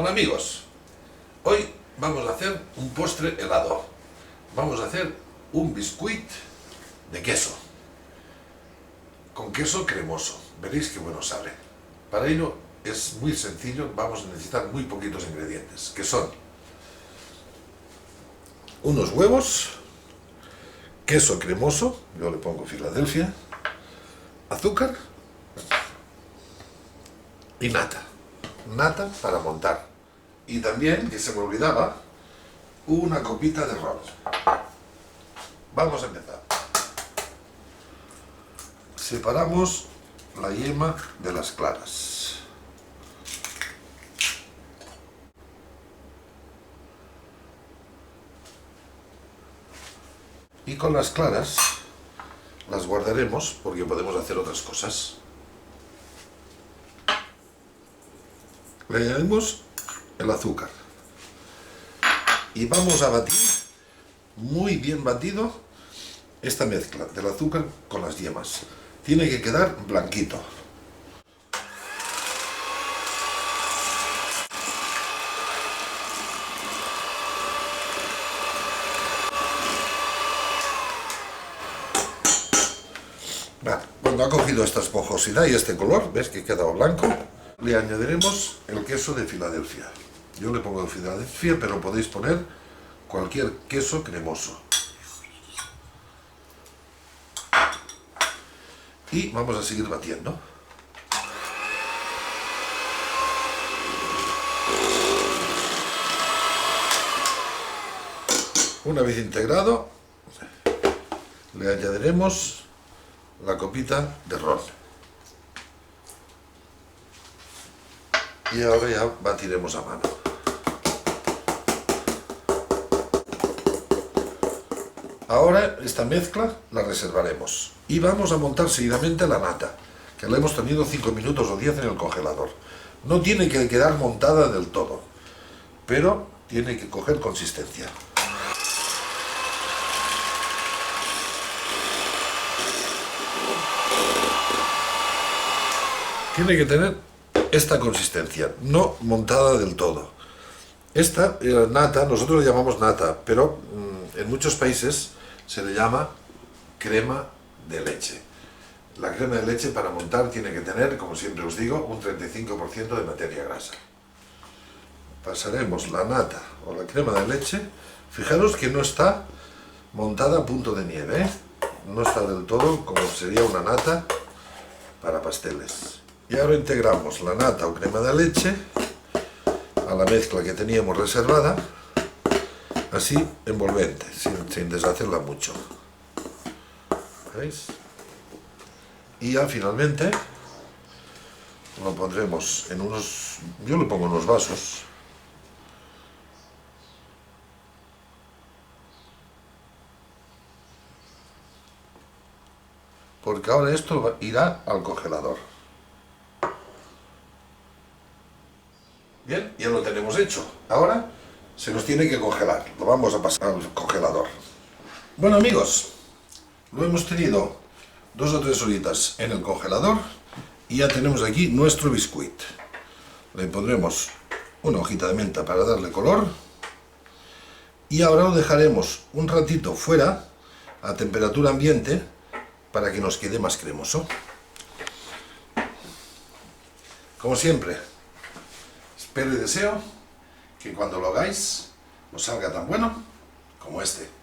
Hola amigos, hoy vamos a hacer un postre helado. Vamos a hacer un biscuit de queso, con queso cremoso. Veréis qué bueno sale. Para ello es muy sencillo, vamos a necesitar muy poquitos ingredientes, que son unos huevos, queso cremoso, yo le pongo Filadelfia, azúcar y nata para montar. Y también, que se me olvidaba, una copita de ron. Vamos a empezar. Separamos la yema de las claras. Y con las claras las guardaremos porque podemos hacer otras cosas. Le añadimos el azúcar y vamos a batir muy bien batido esta mezcla del azúcar con las yemas. Tiene que quedar blanquito. Cuando ha cogido esta esponjosidad y este color, ves que ha quedado blanco, le añadiremos el queso de Filadelfia. Yo le pongo de Filadelfia, pero podéis poner cualquier queso cremoso. Y vamos a seguir batiendo. Una vez integrado, le añadiremos la copita de ron. Y ahora ya batiremos a mano. Ahora esta mezcla la reservaremos y vamos a montar seguidamente la nata, que la hemos tenido 5 minutos o 10 en el congelador. No tiene que quedar montada del todo, pero tiene que coger consistencia. Tiene que tener esta consistencia, no montada del todo. Esta nata, nosotros le llamamos nata, pero en muchos países se le llama crema de leche. La crema de leche para montar tiene que tener, como siempre os digo, un 35% de materia grasa. Pasaremos la nata o la crema de leche. Fijaros que no está montada a punto de nieve, ¿eh? No está del todo como sería una nata para pasteles. Y ahora integramos la nata o crema de leche a la mezcla que teníamos reservada, así envolvente, sin deshacerla mucho. ¿Veis? Y ya finalmente lo pondremos en unos, yo lo pongo en unos vasos. Porque ahora esto irá al congelador. Bien, ya lo tenemos hecho. Ahora se nos tiene que congelar. Lo vamos a pasar al congelador. Bueno amigos, lo hemos tenido 2 o 3 horitas en el congelador y ya tenemos aquí nuestro biscuit. Le pondremos una hojita de menta para darle color y ahora lo dejaremos un ratito fuera a temperatura ambiente para que nos quede más cremoso. Como siempre, espero y deseo que cuando lo hagáis os salga tan bueno como este.